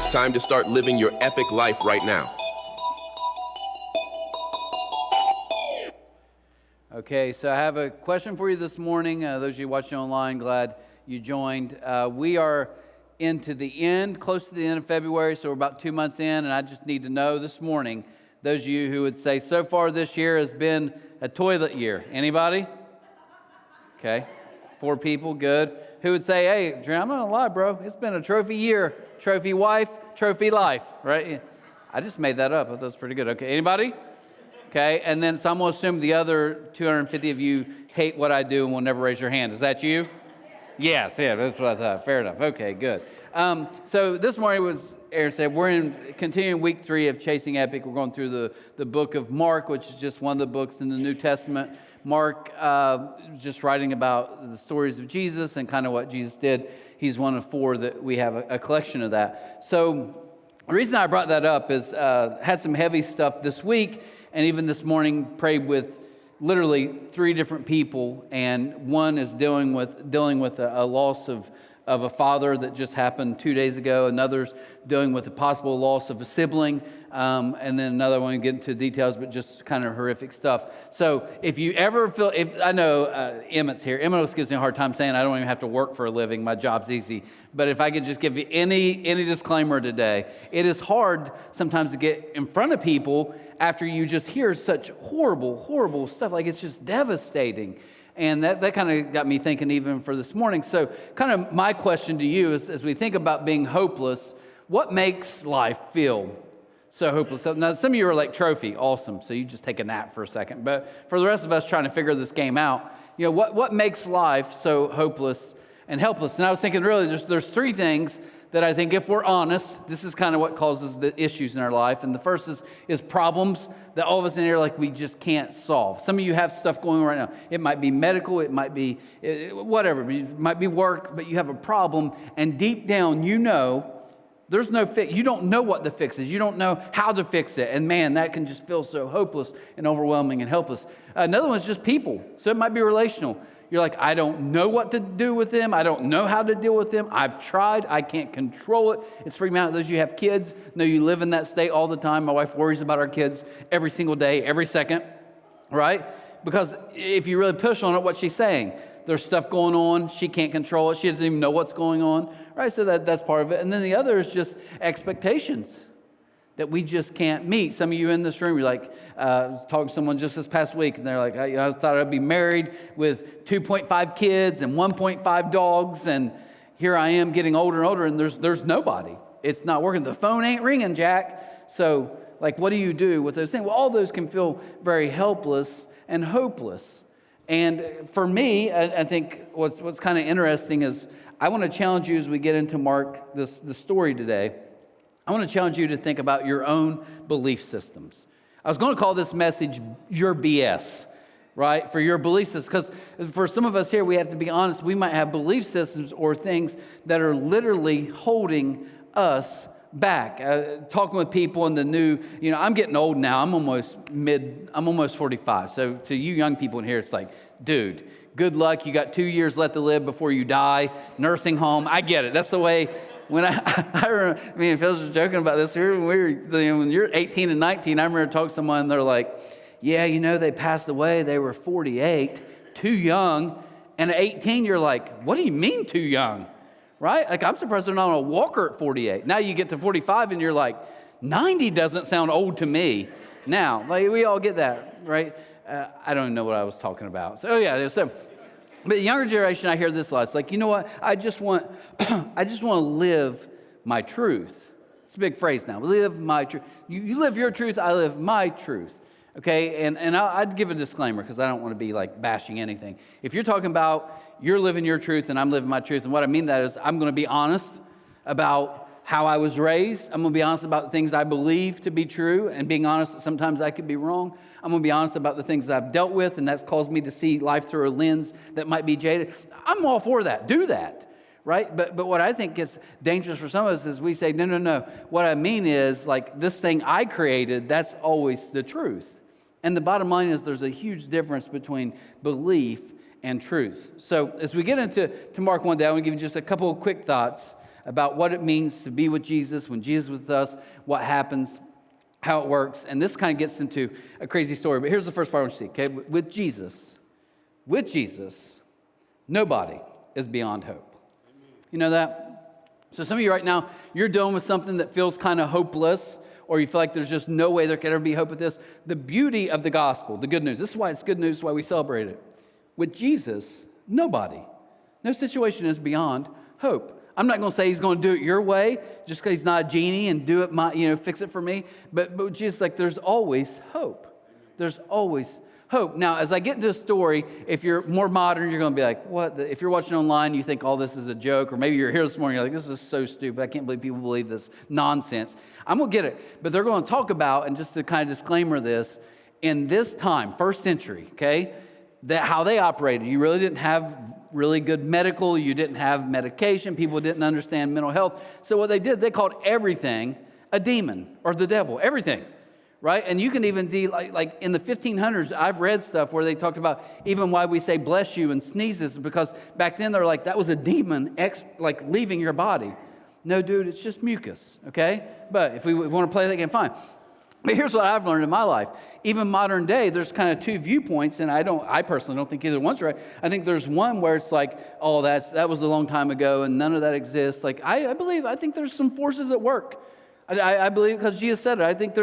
It's time to start living your epic life right now. Okay, so I have a question for you this morning. Those of you watching online, glad you joined. We are into the end, close to the end of February, so we're about 2 months in, and I just need to know this morning, those of you who would say, so far this year has been a toilet year. Anybody? Okay, 4 people, good. Who would say, hey, I'm not gonna lie, bro, it's been a trophy year, trophy wife, trophy life, right? I just made that up. I thought that was pretty good. Okay, anybody? Okay, and then so I'm going to assume the other 250 of you hate what I do and will never raise your hand. Is that you? Yes, yeah, that's what I thought. Fair enough. Okay, good. So this morning, was Aaron said, we're in continuing week 3 of Chasing Epic. We're going through the book of Mark, which is just one of the books in the New Testament. Mark was just writing about the stories of Jesus and kind of what Jesus did. He's one of 4 that we have a collection of that. So the reason I brought that up is had some heavy stuff this week. And even this morning, prayed with literally 3 different people, and one is dealing with a loss of a father that just happened 2 days ago. Another's dealing with the possible loss of a sibling, and then another one, get into details, but just kind of horrific stuff. So if you ever feel, I know Emmett's here. Emmett always gives me a hard time saying I don't even have to work for a living. My job's easy. But if I could just give you any disclaimer today, it is hard sometimes to get in front of people after you just hear such horrible stuff. Like, it's just devastating. And that kind of got me thinking even for this morning. So kind of my question to you is, as we think about being hopeless, what makes life feel so hopeless? So now, some of you are like, trophy, awesome. So you just take a nap for a second. But for the rest of us trying to figure this game out, you know, what makes life so hopeless and helpless? And I was thinking, really, there's 3 things that I think, if we're honest, this is kind of what causes the issues in our life. And the first is problems that all of us in here, like, we just can't solve. Some of you have stuff going on right now. It might be medical, it might be whatever, it might be work, but you have a problem, and deep down you know there's no fix. You don't know what the fix is. You don't know how to fix it. And man, that can just feel so hopeless and overwhelming and helpless. Another one's just people. So it might be relational. You're like, I don't know what to do with them. I don't know how to deal with them. I've tried. I can't control it. It's freaking me out. Those of you who have kids know you live in that state all the time. My wife worries about our kids every single day, every second, right? Because if you really push on it, what's she saying? There's stuff going on. She can't control it. She doesn't even know what's going on, right? So that's part of it. And then the other is just expectations that we just can't meet. Some of you in this room, you're like, I was talking to someone just this past week, and they're like, I thought I'd be married with 2.5 kids and 1.5 dogs, and here I am getting older and older, and there's nobody. It's not working. The phone ain't ringing, Jack. So, like, what do you do with those things? Well, all those can feel very helpless and hopeless. And for me, I think what's kind of interesting is I want to challenge you as we get into Mark, the story today. I want to challenge you to think about your own belief systems. I was going to call this message your BS, right? For your belief systems. Because for some of us here, we have to be honest, we might have belief systems or things that are literally holding us back. Talking with people in the new, I'm getting old now. I'm almost 45. So to you young people in here, it's like, dude, good luck. You got 2 years left to live before you die. Nursing home. I get it. That's the way. When I remember, me and Phil was joking about this here. When you're 18 and 19, I remember talking to someone, and they're like, yeah, they passed away. They were 48, too young. And at 18, you're like, what do you mean too young? Right? Like, I'm surprised they're not on a walker at 48. Now you get to 45, and you're like, 90 doesn't sound old to me. Now, like, we all get that, right? I don't even know what I was talking about. So, but the younger generation, I hear this a lot. It's like, you know what? I just want to live my truth. It's a big phrase now. Live my truth. You live your truth. I live my truth. Okay? And I'd give a disclaimer because I don't want to be like bashing anything. If you're talking about you're living your truth and I'm living my truth, and what I mean that is I'm going to be honest about how I was raised. I'm going to be honest about the things I believe to be true, and being honest that sometimes I could be wrong. I'm going to be honest about the things that I've dealt with, and that's caused me to see life through a lens that might be jaded. I'm all for that. Do that, right? But what I think gets dangerous for some of us is we say, no. What I mean is, like, this thing I created, that's always the truth. And the bottom line is there's a huge difference between belief and truth. So as we get into Mark 1 day, I want to give you just a couple of quick thoughts about what it means to be with Jesus, when Jesus is with us, what happens, how it works. And this kind of gets into a crazy story. But here's the first part I want you to see, okay? With Jesus, nobody is beyond hope. You know that? So some of you right now, you're dealing with something that feels kind of hopeless, or you feel like there's just no way there could ever be hope with this. The beauty of the gospel, the good news, this is why it's good news, why we celebrate it. With Jesus, nobody, no situation is beyond hope. I'm not going to say he's going to do it your way just because he's not a genie and do it fix it for me. But with Jesus, like, there's always hope. There's always hope. Now, as I get into the story, if you're more modern, you're going to be like, what? If you're watching online, you think all this is a joke, or maybe you're here this morning, you're like, this is so stupid. I can't believe people believe this nonsense. I'm going to get it. But they're going to talk about, and just to kind of disclaimer this, in this time, first century, okay, that how they operated. You really didn't have really good medical. You didn't have medication. People didn't understand mental health. So what they did, they called everything a demon or the devil, everything. Right? And you can even like in the 1500s, I've read stuff where they talked about even why we say bless you and sneezes, because back then they're like, that was a demon like leaving your body. No, dude, it's just mucus, okay? But if we want to play that game, fine. But here's what I've learned in my life. Even modern day, there's kind of two viewpoints, and I personally don't think either one's right. I think there's one where it's like, oh, that was a long time ago, and none of that exists. Like, I think there's some forces at work. I believe because Jesus said it. I think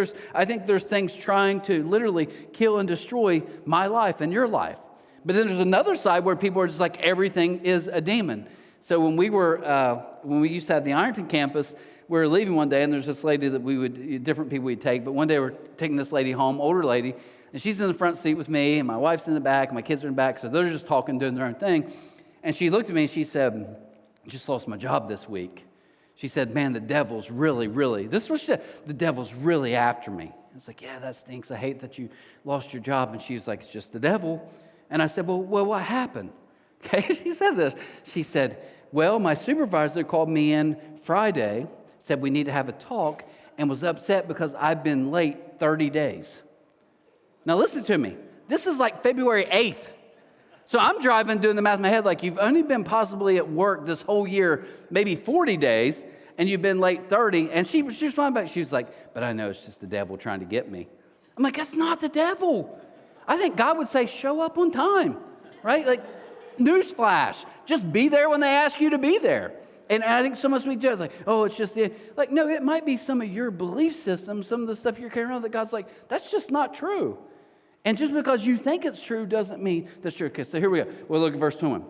there's things trying to literally kill and destroy my life and your life. But then there's another side where people are just like, everything is a demon. So when we used to have the Ironton campus, we were leaving one day, and there's this lady that different people we'd take. But one day we're taking this lady home, older lady, and she's in the front seat with me, and my wife's in the back, and my kids are in the back. So they're just talking, doing their own thing. And she looked at me and she said, "I just lost my job this week." She said, "Man, the devil's really," this is what she said, "the devil's really after me." I was like, "Yeah, that stinks. I hate that you lost your job." And she was like, "It's just the devil." And I said, well, what happened? Okay, she said this. She said, "Well, my supervisor called me in Friday, said we need to have a talk, and was upset because I've been late 30 days. Now listen to me. This is like February 8th. So I'm driving, doing the math in my head, like, you've only been possibly at work this whole year, maybe 40 days, and you've been late 30. And she responded back. She was like, "But I know it's just the devil trying to get me." I'm like, that's not the devil. I think God would say, show up on time, right? Like, newsflash, just be there when they ask you to be there. And I think so much we do, like, oh, it's just like, no, it might be some of your belief system, some of the stuff you're carrying around that God's like, that's just not true. And just because you think it's true doesn't mean that's true. Okay, so here we go. We'll look at verse 21. It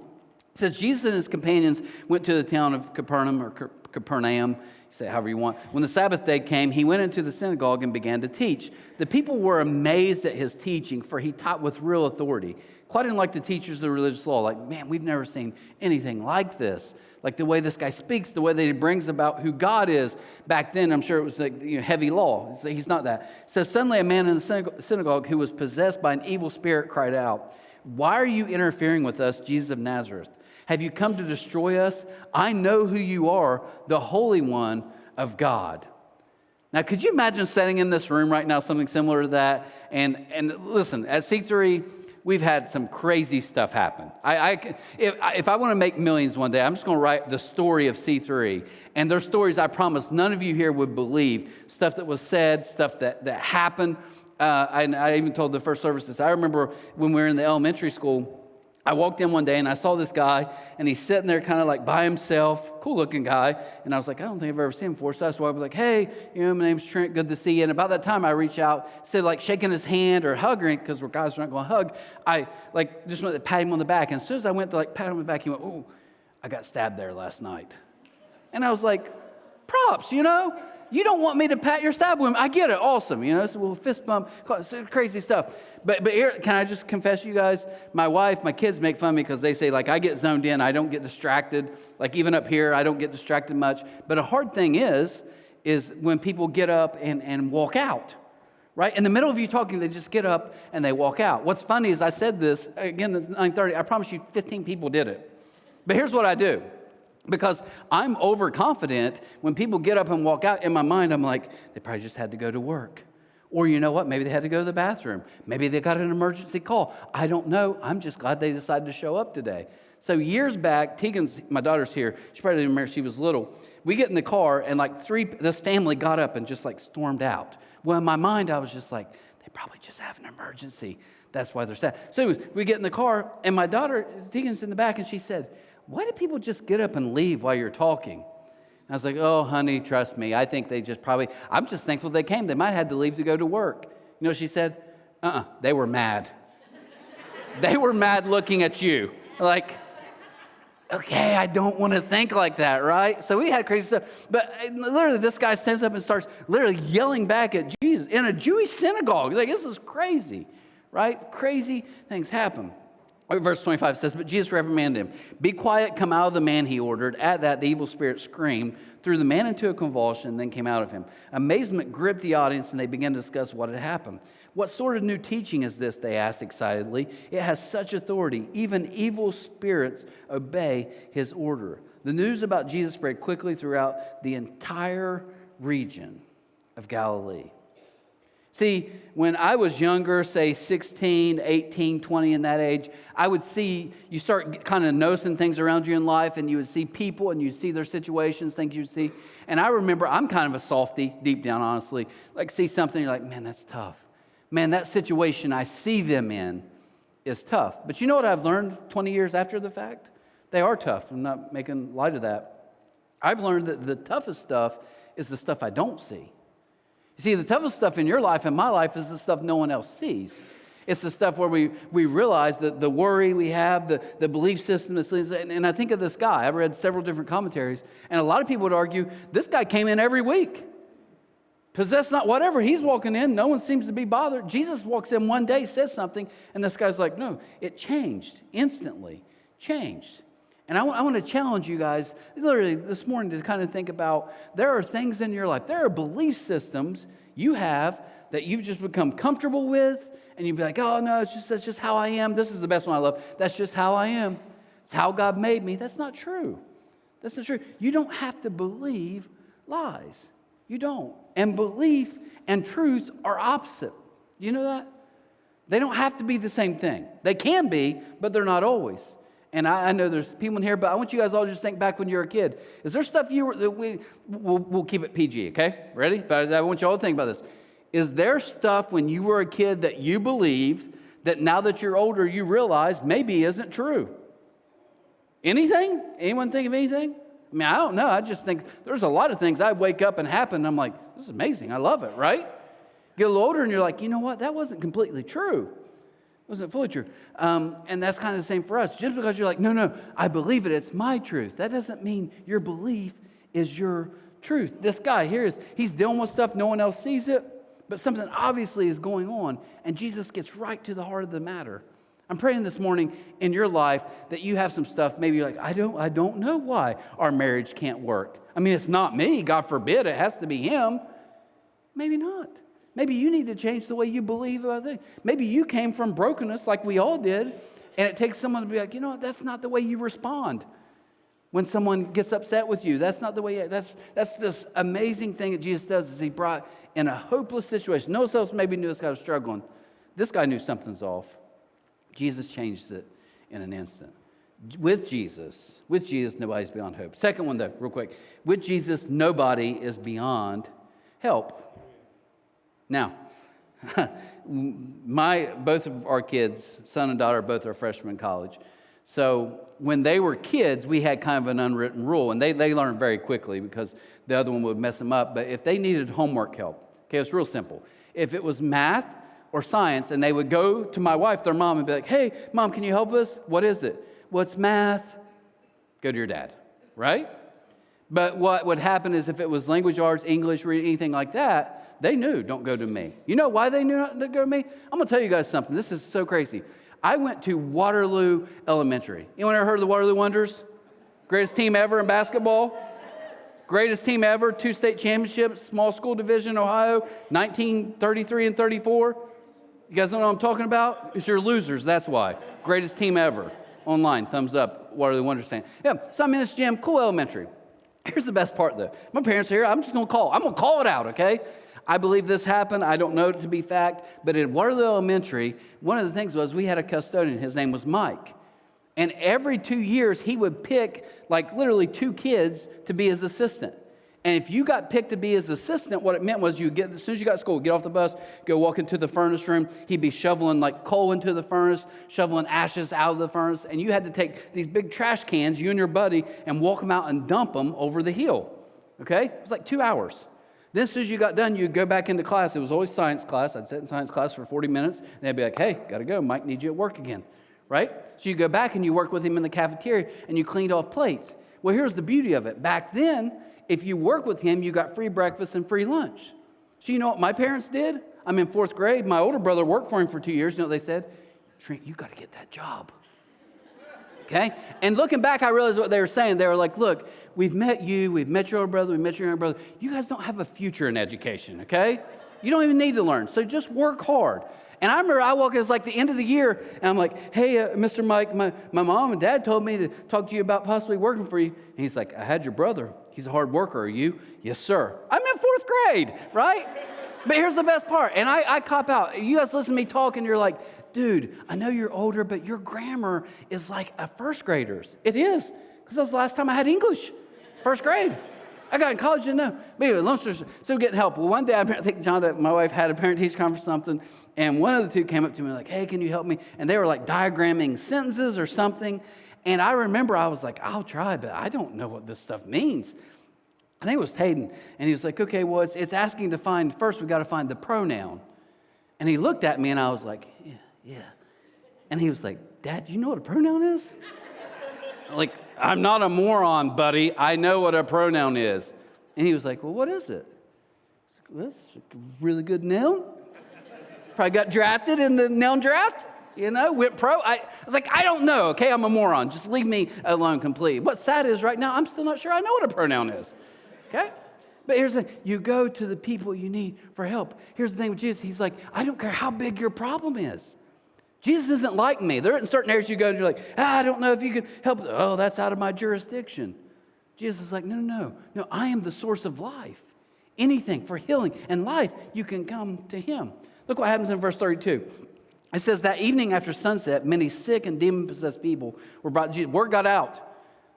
says, Jesus and his companions went to the town of Capernaum, or Capernaum, you say it however you want. When the Sabbath day came, he went into the synagogue and began to teach. The people were amazed at his teaching, for he taught with real authority. Quite unlike the teachers of the religious law. Like, man, we've never seen anything like this. Like the way this guy speaks, the way that he brings about who God is. Back then, I'm sure it was like heavy law. He's not that. It says, suddenly a man in the synagogue who was possessed by an evil spirit cried out, "Why are you interfering with us, Jesus of Nazareth? Have you come to destroy us? I know who you are, the Holy One of God." Now, could you imagine sitting in this room right now, something similar to that? And listen, at C3, we've had some crazy stuff happen. If I want to make millions one day, I'm just going to write the story of C3. And there's stories I promise none of you here would believe. Stuff that was said, stuff that happened. I even told the first services. I remember when we were in the elementary school, I walked in one day and I saw this guy, and he's sitting there kind of like by himself, cool looking guy. And I was like, I don't think I've ever seen him before. So I was like, hey, my name's Trent, good to see you. And about that time I reach out, instead of like shaking his hand or hugging, because we're guys who aren't going to hug, I like just went to pat him on the back. And as soon as I went to like pat him on the back, he went, "Oh, I got stabbed there last night." And I was like, props, You don't want me to pat your stab wound. I get it. Awesome. So we'll fist bump, crazy stuff. But here, can I just confess to you guys, my wife, my kids make fun of me because they say, like, I get zoned in. I don't get distracted. Like, even up here, I don't get distracted much. But a hard thing is when people get up and walk out, right? In the middle of you talking, they just get up and they walk out. What's funny is I said this, again, it's 9:30. I promise you 15 people did it. But here's what I do. Because I'm overconfident, when people get up and walk out, in my mind, I'm like, they probably just had to go to work. Or you know what? Maybe they had to go to the bathroom. Maybe they got an emergency call. I don't know. I'm just glad they decided to show up today. So years back, my daughter's here. She probably didn't remember, she was little. We get in the car, and this family got up and just stormed out. Well, in my mind, I was just like, they probably just have an emergency. That's why they're sad. So anyways, we get in the car, and my daughter, Tegan's in the back, and she said, why do people just get up and leave while you're talking? I was like, oh, honey, trust me. I think they just I'm just thankful they came. They might have had to leave to go to work. You know what she said? They were mad. They were mad looking at you. Like, okay, I don't want to think like that, right? So we had crazy stuff. But literally, this guy stands up and starts literally yelling back at Jesus in a Jewish synagogue. Like, this is crazy, right? Crazy things happen. Verse 25 says, but Jesus reprimanded him. Be quiet, come out of the man, he ordered. At that, the evil spirit screamed, threw the man into a convulsion, and then came out of him. Amazement gripped the audience, and they began to discuss what had happened. What sort of new teaching is this, they asked excitedly. It has such authority. Even evil spirits obey his order. The news about Jesus spread quickly throughout the entire region of Galilee. See, when I was younger, say 16, 18, 20 in that age, I would see, you start kind of noticing things around you in life, and you would see people, and you'd see their situations, things you'd see. And I remember, I'm kind of a softie, deep down, honestly. Like, see something, you're like, man, that's tough. Man, that situation I see them in is tough. But you know what I've learned 20 years after the fact? They are tough. I'm not making light of that. I've learned that the toughest stuff is the stuff I don't see. You see, the toughest stuff in your life and my life is the stuff no one else sees. It's the stuff where we realize that the worry we have, the belief system that's and I think of this guy. I've read several different commentaries, and a lot of people would argue this guy came in every week. Because that's not whatever. He's walking in. No one seems to be bothered. Jesus walks in one day, says something, and this guy's like, no, it changed instantly. Changed. And I want to challenge you guys, literally this morning, to kind of think about, there are things in your life, there are belief systems you have that you've just become comfortable with, and you'd be like, oh, no, that's just how I am. This is the best one I love. That's just how I am. It's how God made me. That's not true. That's not true. You don't have to believe lies. You don't. And belief and truth are opposite. You know that? They don't have to be the same thing. They can be, but they're not always. And I know there's people in here, but I want you guys all to just think back when you were a kid. Is there stuff we'll keep it PG, okay? Ready? But I want you all to think about this. Is there stuff when you were a kid that you believed that now that you're older you realize maybe isn't true? Anything? Anyone think of anything? I mean, I don't know. I just think there's a lot of things I wake up and happen, and I'm like, this is amazing. I love it, right? Get a little older, and you're like, you know what? That wasn't completely true. It wasn't fully true. And that's kind of the same for us. Just because you're like, no, I believe it. It's my truth. That doesn't mean your belief is your truth. This guy here he's dealing with stuff. No one else sees it, but something obviously is going on, and Jesus gets right to the heart of the matter. I'm praying this morning in your life that you have some stuff, maybe you're like, I don't know why our marriage can't work. I mean, it's not me, God forbid, it has to be him. Maybe not. Maybe you need to change the way you believe about things. Maybe you came from brokenness like we all did, and it takes someone to be like, you know what, that's not the way you respond when someone gets upset with you. That's not the way, that's this amazing thing that Jesus does is he brought in a hopeless situation. No one else maybe knew this guy was struggling. This guy knew something's off. Jesus changes it in an instant. With Jesus, nobody's beyond hope. Second one, though, real quick. With Jesus, nobody is beyond help. Now, both of our kids, son and daughter, both are freshmen in college. So when they were kids, we had kind of an unwritten rule, and they learned very quickly because the other one would mess them up. But if they needed homework help, okay, it's real simple. If it was math or science, and they would go to my wife, their mom, and be like, hey, Mom, can you help us? What is it? What's math? Go to your dad, right? But what would happen is if it was language arts, English, reading, anything like that, they knew, don't go to me. You know why they knew not to go to me? I'm going to tell you guys something. This is so crazy. I went to Waterloo Elementary. Anyone ever heard of the Waterloo Wonders? Greatest team ever in basketball? Greatest team ever, 2 state championships, small school division, Ohio, 1933 and 34. You guys know what I'm talking about? It's your losers, that's why. Greatest team ever. Online, thumbs up, Waterloo Wonders fan. Yeah, so I'm in this gym, cool elementary. Here's the best part, though. My parents are here. I'm just going to call. I'm going to call it out, okay? I believe this happened. I don't know it to be fact. But in Waterloo Elementary, one of the things was we had a custodian. His name was Mike. And every 2 years, he would pick like literally 2 kids to be his assistant. And if you got picked to be his assistant, what it meant was you get, as soon as you got to school, get off the bus, go walk into the furnace room. He'd be shoveling like coal into the furnace, shoveling ashes out of the furnace. And you had to take these big trash cans, you and your buddy, and walk them out and dump them over the hill. Okay? It was like 2 hours. Then as soon as you got done, you'd go back into class. It was always science class. I'd sit in science class for 40 minutes. And they'd be like, hey, got to go. Mike needs you at work again. Right? So you go back and you work with him in the cafeteria and you cleaned off plates. Well, here's the beauty of it. Back then, if you work with him, you got free breakfast and free lunch. So you know what my parents did? I'm in 4th grade. My older brother worked for him for 2 years. You know what they said? Trent, you got to get that job. Okay? And looking back, I realized what they were saying. They were like, look, we've met you. We've met your older brother. We've met your younger brother. You guys don't have a future in education, okay? You don't even need to learn. So just work hard. And I remember I walk, it was like the end of the year, and I'm like, hey, Mr. Mike, my mom and dad told me to talk to you about possibly working for you. And he's like, I had your brother. He's a hard worker. Are you? Yes, sir. I'm in 4th grade, right? But here's the best part. And I cop out. You guys listen to me talk, and you're like, dude, I know you're older, but your grammar is like a 1st grader's. It is, because that was the last time I had English, 1st grade. I got in college, didn't know. But anyway, long story short, so getting help. Well, one day, I think John, my wife, had a parent-teacher conference or something, and one of the 2 came up to me like, hey, can you help me? And they were like diagramming sentences or something. And I remember I was like, I'll try, but I don't know what this stuff means. I think it was Tayden. And he was like, okay, well, it's asking to find, first we got to find the pronoun. And he looked at me, and I was like, yeah. And he was like, Dad, do you know what a pronoun is? Like, I'm not a moron, buddy. I know what a pronoun is. And he was like, well, what is it? I was like, well, that's a really good noun. Probably got drafted in the noun draft, went pro. I was like, I don't know, okay? I'm a moron. Just leave me alone completely. What's sad is right now, I'm still not sure I know what a pronoun is, okay? But here's the thing. You go to the people you need for help. Here's the thing with Jesus. He's like, I don't care how big your problem is. Jesus isn't like me. There are certain areas you go and you're like, I don't know if you could help. Oh, that's out of my jurisdiction. Jesus is like, no, I am the source of life. Anything for healing and life, you can come to him. Look what happens in verse 32. It says, that evening after sunset, many sick and demon-possessed people were brought to Jesus. Word got out.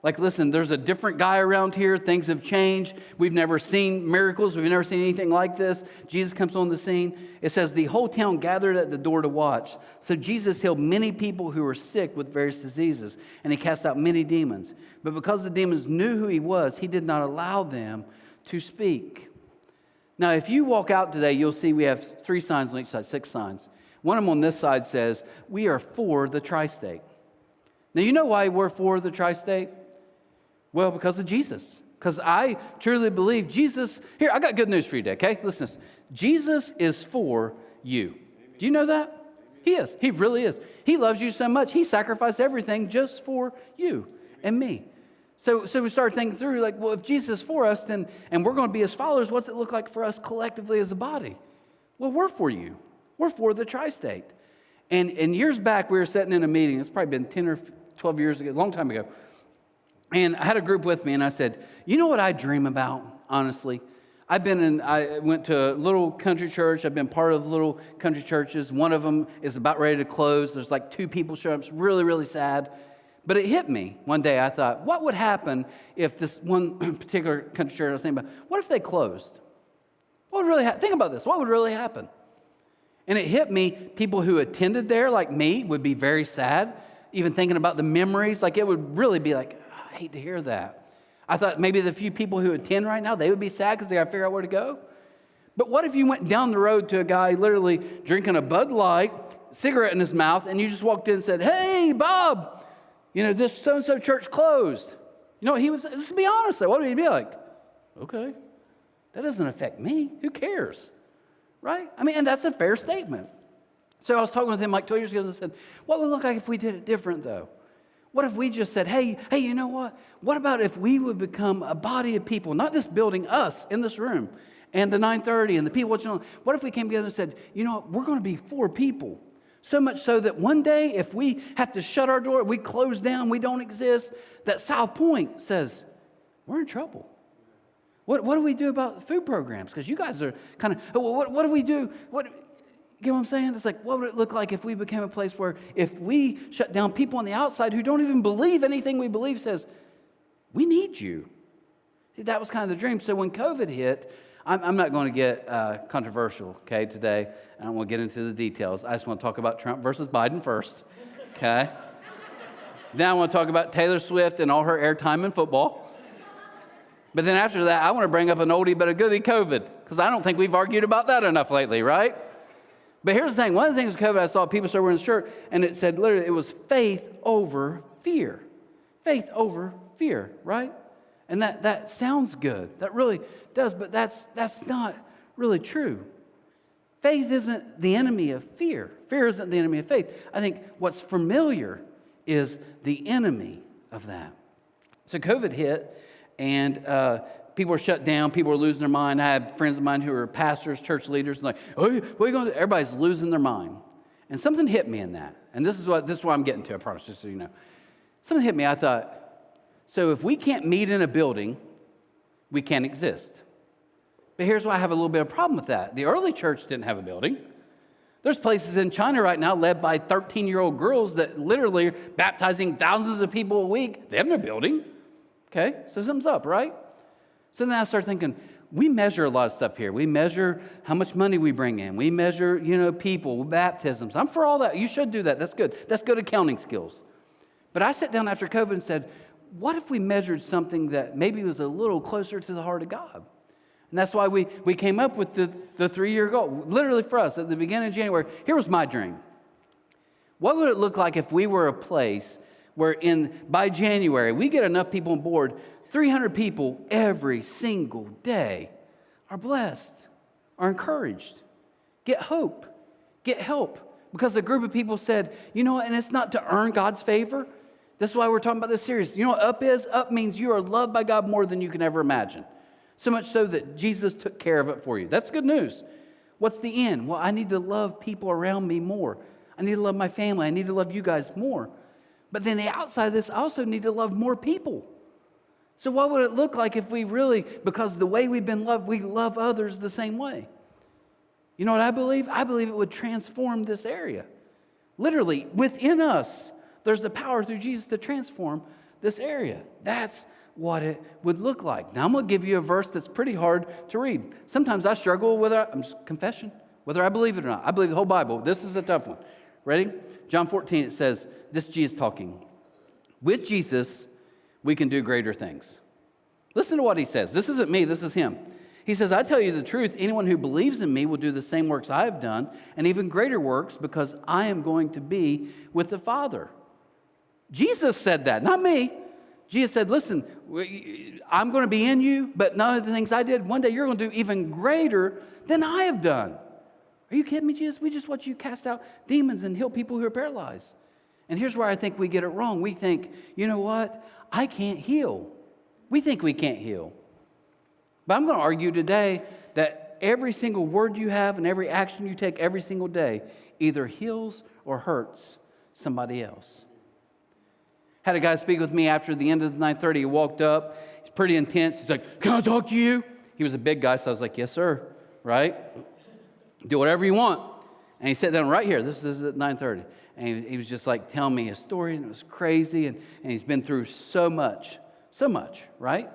Like, listen, there's a different guy around here. Things have changed. We've never seen miracles. We've never seen anything like this. Jesus comes on the scene. It says the whole town gathered at the door to watch. So Jesus healed many people who were sick with various diseases, and he cast out many demons. But because the demons knew who he was, he did not allow them to speak. Now, if you walk out today, you'll see we have 3 signs on each side, 6 signs. One of them on this side says, we are for the tri-state. Now, you know why we're for the tri-state? Well, because of Jesus. Because I truly believe Jesus, here, I got good news for you today, okay? Listen to this. Jesus is for you. Do you know that? He is. He really is. He loves you so much, he sacrificed everything just for you and me. So we started thinking through, like, well, if Jesus is for us, then, and we're going to be his followers, what's it look like for us collectively as a body? Well, we're for you. We're for the tri-state. And years back, we were sitting in a meeting. It's probably been 10 or 12 years ago, a long time ago. And I had a group with me, and I said, you know what I dream about, honestly? I went to a little country church. I've been part of little country churches. One of them is about ready to close. There's like 2 people showing up. It's really, really sad. But it hit me one day. I thought, what would happen if this one particular country church I was thinking about, what if they closed? What would really happen? Think about this. What would really happen? And it hit me, people who attended there, like me, would be very sad. Even thinking about the memories, like it would really be like, I hate to hear that. I thought maybe the few people who attend right now, they would be sad because they got to figure out where to go. But what if you went down the road to a guy literally drinking a Bud Light, cigarette in his mouth, and you just walked in and said, hey, Bob, this so-and-so church closed. He was, let's be honest though, what would he be like? Okay, that doesn't affect me. Who cares? Right? And that's a fair statement. So I was talking with him like 2 years ago and I said, what would it look like if we did it different though? What if we just said, hey, you know what? What about if we would become a body of people, not this building, us in this room, and the 930 and the people watching on. What if we came together and said, you know what? We're going to be for people. So much so that one day if we have to shut our door, we close down, we don't exist, that South Point says, we're in trouble. What do we do about the food programs? Because you guys are kind of, what do we do? You get what I'm saying? It's like, what would it look like if we became a place where if we shut down, people on the outside who don't even believe anything we believe says, we need you. See, that was kind of the dream. So when COVID hit, I'm not going to get controversial, okay, today. I don't want to get into the details. I just want to talk about Trump versus Biden first, okay? Then I want to talk about Taylor Swift and all her airtime in football. But then after that, I want to bring up an oldie but a goodie, COVID, because I don't think we've argued about that enough lately, right? But here's the thing. One of the things with COVID, I saw people started wearing a shirt, and it said literally, it was faith over fear. Faith over fear, right? And that sounds good. That really does, but that's not really true. Faith isn't the enemy of fear. Fear isn't the enemy of faith. I think what's familiar is the enemy of that. So COVID hit, and people were shut down. People were losing their mind. I had friends of mine who were pastors, church leaders, and like, oh, what are you going to do? Everybody's losing their mind. And something hit me in that. And this is what I'm getting to, I promise, just so you know. Something hit me. I thought, so if we can't meet in a building, we can't exist. But here's why I have a little bit of a problem with that. The early church didn't have a building. There's places in China right now led by 13-year-old girls that literally are baptizing thousands of people a week. They have no building. Okay, so something's up, right? So then I started thinking, we measure a lot of stuff here. We measure how much money we bring in. We measure, people, baptisms. I'm for all that. You should do that. That's good. That's good accounting skills. But I sat down after COVID and said, what if we measured something that maybe was a little closer to the heart of God? And that's why we came up with the 3-year goal. Literally for us, at the beginning of January, here was my dream. What would it look like if we were a place where by January, we get enough people on board, 300 people every single day are blessed, are encouraged, get hope, get help. Because a group of people said, you know what, and it's not to earn God's favor. This is why we're talking about this series. You know what up is? Up means you are loved by God more than you can ever imagine. So much so that Jesus took care of it for you. That's good news. What's the end? Well, I need to love people around me more. I need to love my family. I need to love you guys more. But then the outside of this, I also need to love more people. So what would it look like if we really, because the way we've been loved, we love others the same way? You know what I believe? I believe it would transform this area. Literally, within us, there's the power through Jesus to transform this area. That's what it would look like. Now, I'm going to give you a verse that's pretty hard to read. Sometimes I struggle with it. Confession, whether I believe it or not. I believe the whole Bible. This is a tough one. Ready? John 14, it says, this is Jesus talking. With Jesus, we can do greater things. Listen to what he says. This isn't me, this is him. He says, I tell you the truth, anyone who believes in me will do the same works I have done, and even greater works, because I am going to be with the Father. Jesus said that, not me. Jesus said, listen, I'm going to be in you, but none of the things I did, one day you're going to do even greater than I have done. Are you kidding me, Jesus? We just want you to cast out demons and heal people who are paralyzed. And here's where I think we get it wrong. We think, you know what? I can't heal. We think we can't heal. But I'm going to argue today that every single word you have and every action you take every single day either heals or hurts somebody else. Had a guy speak with me after the end of the 9:30. He walked up. He's pretty intense. He's like, can I talk to you? He was a big guy, so I was like, yes, sir. Right? Do whatever you want. And he sat down right here. This is at 9:30. And he was just like telling me his story, and it was crazy. And he's been through so much, right?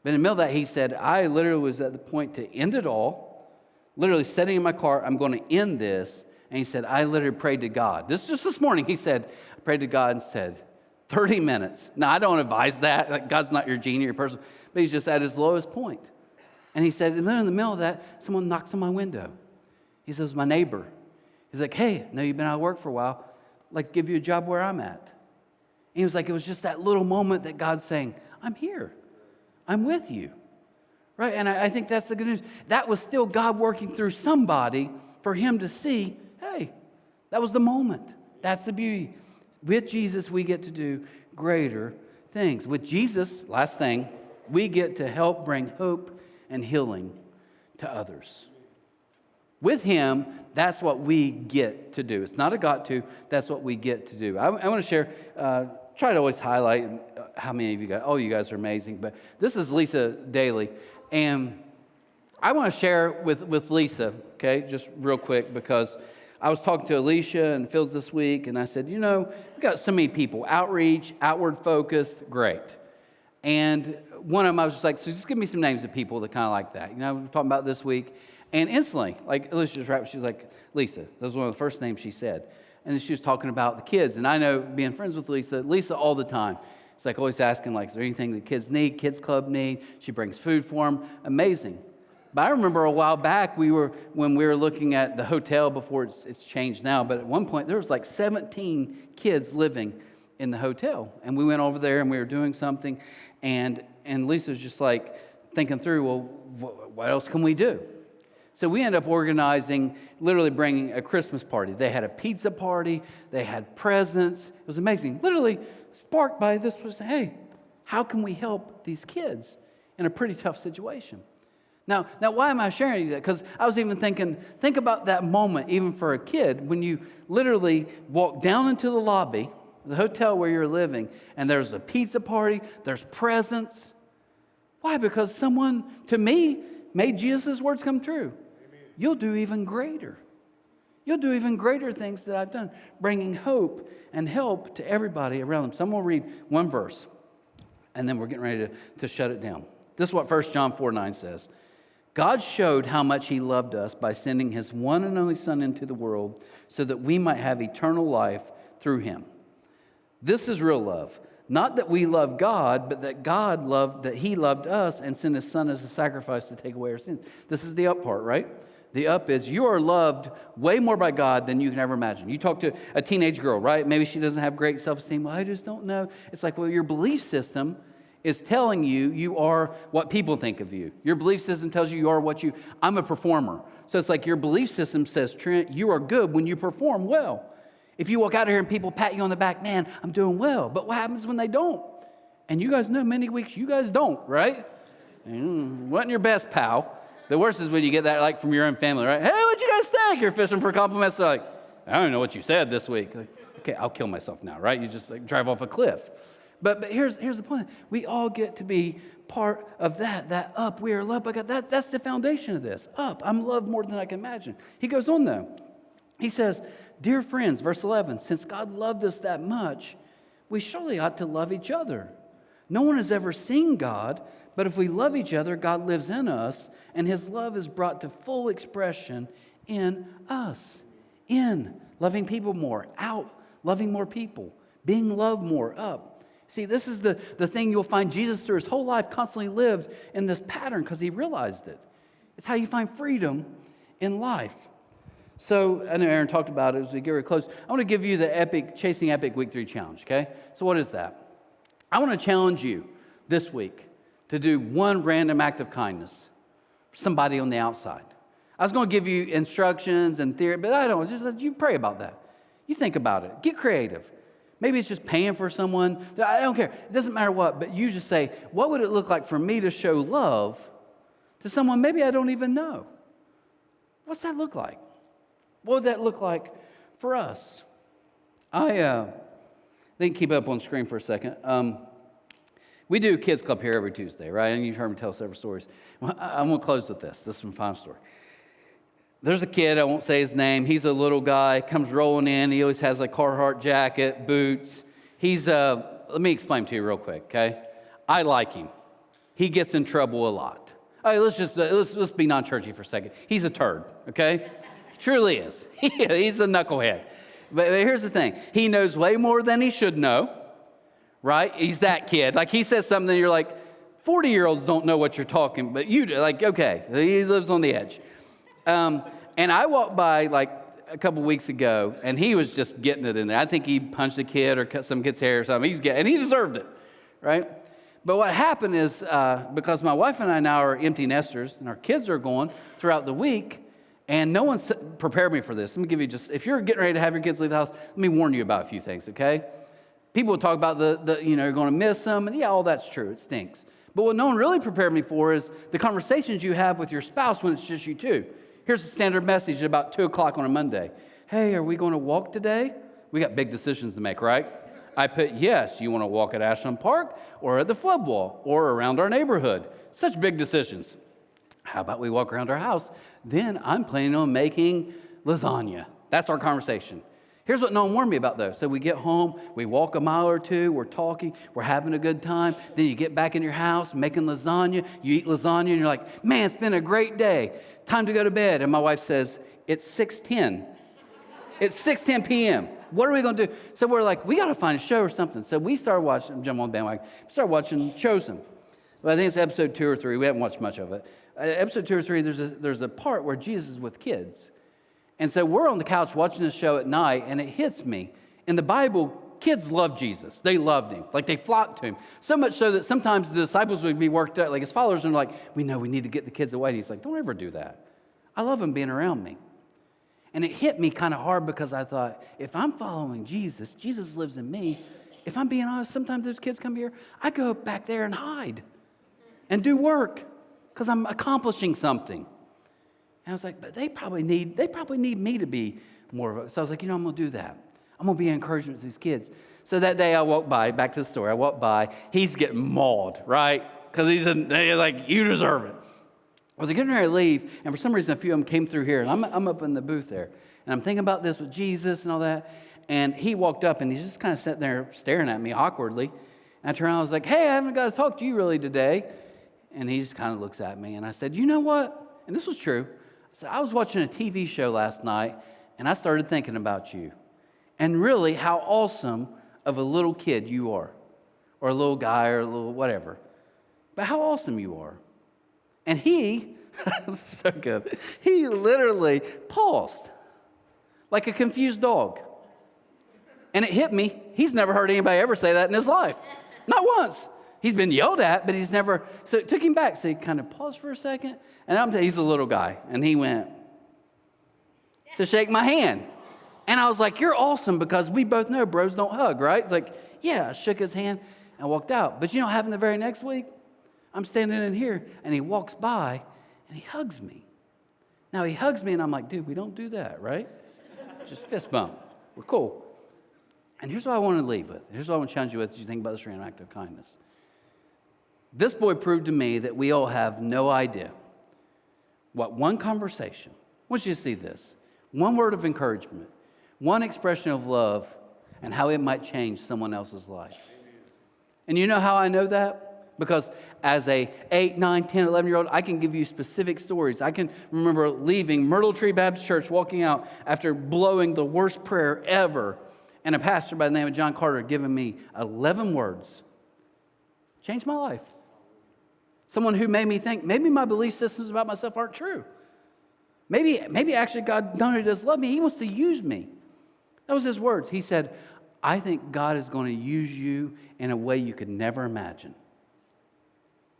But in the middle of that, he said, I literally was at the point to end it all. Literally sitting in my car, I'm going to end this. And he said, I literally prayed to God. This is just this morning. He said, I prayed to God and said, 30 minutes. Now, I don't advise that. Like, God's not your genie or person. But he's just at his lowest point. And he said, and then in the middle of that, someone knocks on my window. He says, my neighbor. He's like, hey, I know you've been out of work for a while. I'd like to give you a job where I'm at. And he was like, it was just that little moment that God's saying, I'm here. I'm with you. Right? And I think that's the good news. That was still God working through somebody for him to see, hey, that was the moment. That's the beauty. With Jesus, we get to do greater things. With Jesus, last thing, we get to help bring hope and healing to others. With him, that's what we get to do. It's not a got to, that's what we get to do. I want to share, try to always highlight how many of you guys, you guys are amazing, but this is Lisa Daly. And I want to share with Lisa, okay, just real quick, because I was talking to Alicia and Phil's this week, and I said, we've got so many people, outreach, outward focused, great. And one of them, I was just like, so just give me some names of people that kind of like that. We're talking about this week. And instantly, like Alicia just rapped, she was like, Lisa. That was one of the first names she said. And then she was talking about the kids. And I know, being friends with Lisa all the time. It's like always asking, like, is there anything the kids need, kids club need? She brings food for them. Amazing. But I remember a while back, when we were looking at the hotel before it's changed now, but at one point there was like 17 kids living in the hotel. And we went over there and we were doing something. And Lisa was just like thinking through, well, what else can we do? So we ended up organizing, literally bringing a Christmas party. They had a pizza party. They had presents. It was amazing. Literally sparked by this person, hey, how can we help these kids in a pretty tough situation? Now, why am I sharing that? Because I was even thinking, think about that moment, even for a kid, when you literally walk down into the lobby, the hotel where you're living, and there's a pizza party, there's presents. Why? Because someone, to me, made Jesus' words come true. Amen. You'll do even greater. You'll do even greater things that I've done, bringing hope and help to everybody around them. So I'm going to read one verse, and then we're getting ready to shut it down. This is what 1 John 4:9 says. God showed how much he loved us by sending his one and only Son into the world so that we might have eternal life through him. This is real love. Not that we love God, but that he loved us and sent his Son as a sacrifice to take away our sins. This is the up part, right? The up is you are loved way more by God than you can ever imagine. You talk to a teenage girl, right? Maybe she doesn't have great self-esteem. Well, I just don't know. It's like, well, your belief system is telling you are what people think of you. Your belief system tells you are I'm a performer. So it's like your belief system says, Trent, you are good when you perform well. If you walk out of here and people pat you on the back, man, I'm doing well. But what happens when they don't? And you guys know many weeks you guys don't, right? Wasn't your best, pal. The worst is when you get that like from your own family, right? Hey, what'd you guys think? You're fishing for compliments. They're like, I don't know what you said this week. Like, okay, I'll kill myself now, right? You just like drive off a cliff. But here's the point. We all get to be part of that up. We are loved by God. That's the foundation of this. Up. I'm loved more than I can imagine. He goes on, though. He says, dear friends, verse 11, since God loved us that much, we surely ought to love each other. No one has ever seen God, but if we love each other, God lives in us, and his love is brought to full expression in us. In loving people more, out loving more people, being loved more, up. See, this is the thing you'll find Jesus through his whole life constantly lived in this pattern because he realized it. It's how you find freedom in life. So, I know Aaron talked about it as we get very close. I want to give you the Chasing Epic Week 3 challenge, okay? So what is that? I want to challenge you this week to do one random act of kindness for somebody on the outside. I was going to give you instructions and theory, but I don't. Just you pray about that. You think about it. Get creative. Maybe it's just paying for someone. I don't care. It doesn't matter what, but you just say, what would it look like for me to show love to someone maybe I don't even know? What's that look like? What would that look like for us? They can keep it up on the screen for a second. We do Kids Club here every Tuesday, right? And you've heard me tell several stories. I'm going to close with this. This is my final story. There's a kid, I won't say his name. He's a little guy, comes rolling in. He always has a Carhartt jacket, boots. Let me explain to you real quick, okay? I like him. He gets in trouble a lot. All right, let's be non-churchy for a second. He's a turd, okay? He truly is. He's a knucklehead. But here's the thing. He knows way more than he should know, right? He's that kid. Like he says something, you're like, 40-year-olds don't know what you're talking, but you do. Like, okay, he lives on the edge. And I walked by like a couple weeks ago, and he was just getting it in there. I think he punched a kid or cut some kid's hair or something. And he deserved it, right? But what happened is because my wife and I now are empty nesters, and our kids are gone throughout the week, and no one's prepared me for this. Let me give you if you're getting ready to have your kids leave the house, let me warn you about a few things, okay? People will talk about you're going to miss them, and yeah, all that's true. It stinks. But what no one really prepared me for is the conversations you have with your spouse when it's just you two. Here's the standard message at about 2 o'clock on a Monday. Hey, are we going to walk today? We got big decisions to make, right? I put, yes, you want to walk at Ashland Park or at the flood wall or around our neighborhood. Such big decisions. How about we walk around our house? Then I'm planning on making lasagna. That's our conversation. Here's what no one warned me about, though. So we get home, we walk a mile or two, we're talking, we're having a good time. Then you get back in your house, making lasagna. You eat lasagna, and you're like, man, it's been a great day. Time to go to bed. And my wife says, it's 6:10. It's 6:10 p.m. What are we going to do? So we're like, we got to find a show or something. So we started watching, jump on the bandwagon, started watching Chosen. Well, I think it's episode 2 or 3. We haven't watched much of it. Episode 2 or 3, there's a part where Jesus is with kids. And so we're on the couch watching this show at night, and it hits me. In the Bible, kids loved Jesus. They loved him. Like, they flocked to him. So much so that sometimes the disciples would be worked out. Like, his followers are like, we know we need to get the kids away. And he's like, don't ever do that. I love them being around me. And it hit me kind of hard because I thought, if I'm following Jesus, Jesus lives in me. If I'm being honest, sometimes those kids come here, I go back there and hide and do work because I'm accomplishing something. And I was like, but they probably need me to be more of a. So I was like, I'm going to do that. I'm going to be an encouragement to these kids. So that day I walked by, back to the story, I walked by. He's getting mauled, right? Because he's like, you deserve it. Well, they're getting ready to leave, and for some reason a few of them came through here, and I'm up in the booth there. And I'm thinking about this with Jesus and all that. And he walked up, and he's just kind of sitting there staring at me awkwardly. And I turned around, I was like, hey, I haven't got to talk to you really today. And he just kind of looks at me, and I said, you know what? And this was true. I said, I was watching a TV show last night, and I started thinking about you. And really how awesome of a little kid you are. Or a little guy or a little whatever. But how awesome you are. And he, this is so good, he literally paused like a confused dog. And it hit me. He's never heard anybody ever say that in his life. Not once. He's been yelled at, but he's never. So it took him back. So he kind of paused for a second. And I'm telling you, he's a little guy. And he went to shake my hand. And I was like, you're awesome because we both know bros don't hug, right? It's like, yeah, I shook his hand and walked out. But you know what happened the very next week? I'm standing in here, and he walks by, and he hugs me. Now, he hugs me, and I'm like, dude, we don't do that, right? Just fist bump. We're cool. And here's what I want to leave with. Here's what I want to challenge you with as you think about this random act of kindness. This boy proved to me that we all have no idea what one conversation, I want you to see this, one word of encouragement, one expression of love, and how it might change someone else's life. And you know how I know that? Because as a 8, 9, 10, 11-year-old, I can give you specific stories. I can remember leaving Myrtle Tree Baptist Church, walking out after blowing the worst prayer ever, and a pastor by the name of John Carter giving me 11 words. Changed my life. Someone who made me think, maybe my belief systems about myself aren't true. Maybe actually God not only does love me, he wants to use me. That was his words. He said, I think God is going to use you in a way you could never imagine.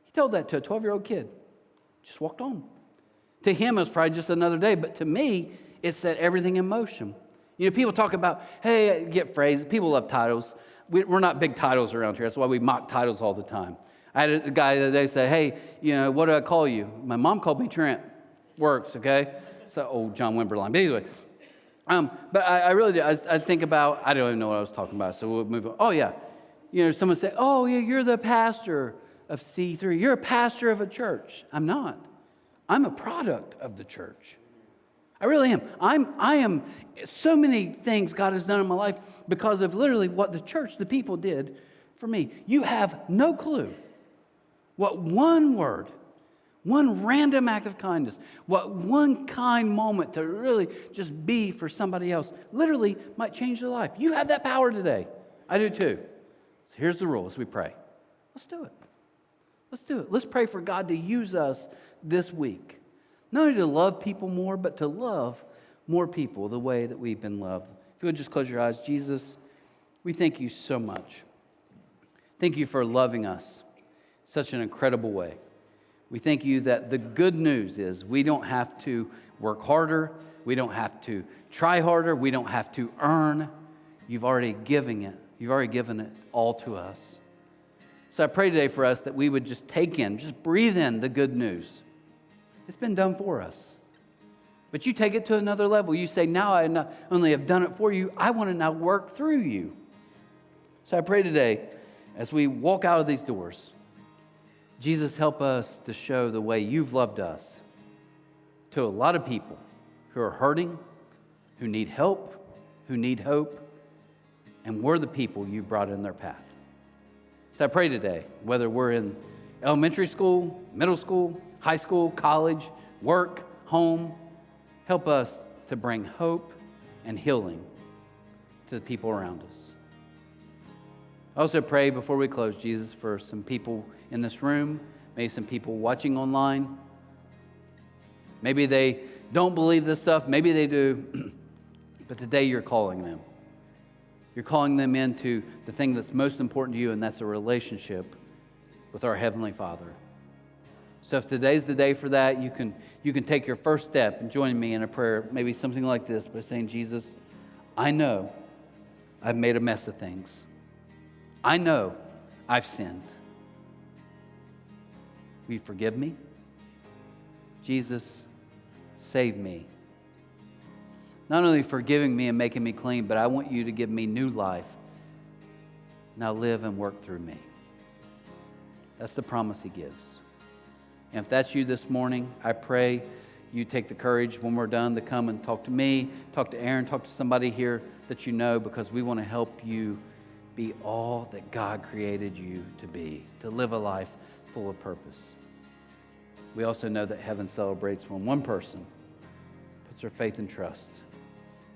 He told that to a 12-year-old kid. Just walked on. To him, it was probably just another day. But to me, it set everything in motion. You know, people talk about, hey, get phrases. People love titles. We're not big titles around here. That's why we mock titles all the time. I had a guy the other day say, hey, what do I call you? My mom called me Trent. Works, okay? So old John Wimber line. But anyway, but I really do. I think about, I don't even know what I was talking about, so we'll move on. Oh, yeah. Someone say, oh, yeah, you're the pastor of C3. You're a pastor of a church. I'm not. I'm a product of the church. I really am. I am so many things God has done in my life because of literally what the church, the people did for me. You have no clue what one word, one random act of kindness, what one kind moment to really just be for somebody else literally might change their life. You have that power today. I do too. So here's the rule as we pray. Let's do it. Let's do it. Let's pray for God to use us this week. Not only to love people more, but to love more people the way that we've been loved. If you would just close your eyes. Jesus, we thank you so much. Thank you for loving us in such an incredible way. We thank you that the good news is we don't have to work harder. We don't have to try harder. We don't have to earn. You've already given it. You've already given it all to us. So I pray today for us that we would just take in, just breathe in the good news. It's been done for us. But you take it to another level. You say, now I not only have done it for you, I want to now work through you. So I pray today, as we walk out of these doors, Jesus, help us to show the way you've loved us to a lot of people who are hurting, who need help, who need hope, and we're the people you brought in their path. So I pray today, whether we're in elementary school, middle school, high school, college, work, home, help us to bring hope and healing to the people around us. I also pray before we close, Jesus, for some people in this room, maybe some people watching online. Maybe they don't believe this stuff, maybe they do, but today you're calling them. You're calling them into the thing that's most important to you, and that's a relationship with our Heavenly Father. So if today's the day for that, you can take your first step and join me in a prayer, maybe something like this, by saying, Jesus, I know I've made a mess of things. I know I've sinned. Will you forgive me? Jesus, save me. Not only forgiving me and making me clean, but I want you to give me new life. Now live and work through me. That's the promise he gives. And if that's you this morning, I pray you take the courage when we're done to come and talk to me, talk to Aaron, talk to somebody here that you know, because we want to help you be all that God created you to be, to live a life full of purpose. We also know that heaven celebrates when one person puts their faith and trust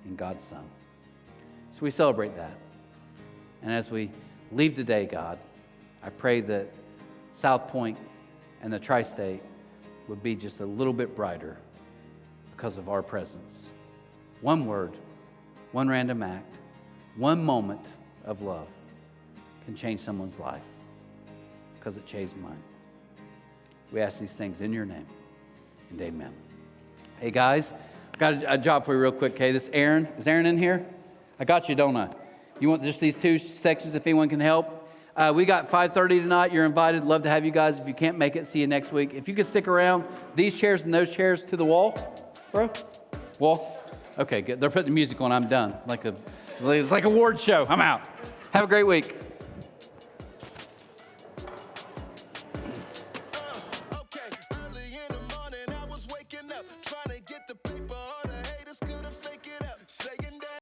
in God's Son. So we celebrate that. And as we leave today, God, I pray that South Point and the Tri-State would be just a little bit brighter because of our presence. One word, one random act, one moment of love can change someone's life because it changed mine. We ask these things in your name, and amen. Hey guys, I got a job for you real quick, okay? This Aaron, is Aaron in here? I got you, don't I? You want just these two sections if anyone can help? We got 5:30 tonight. You're invited. Love to have you guys. If you can't make it, see you next week. If you could stick around, these chairs and those chairs to the wall, bro. Wall? Okay, good. They're putting the music on. I'm done. It's like a award show. I'm out. Have a great week.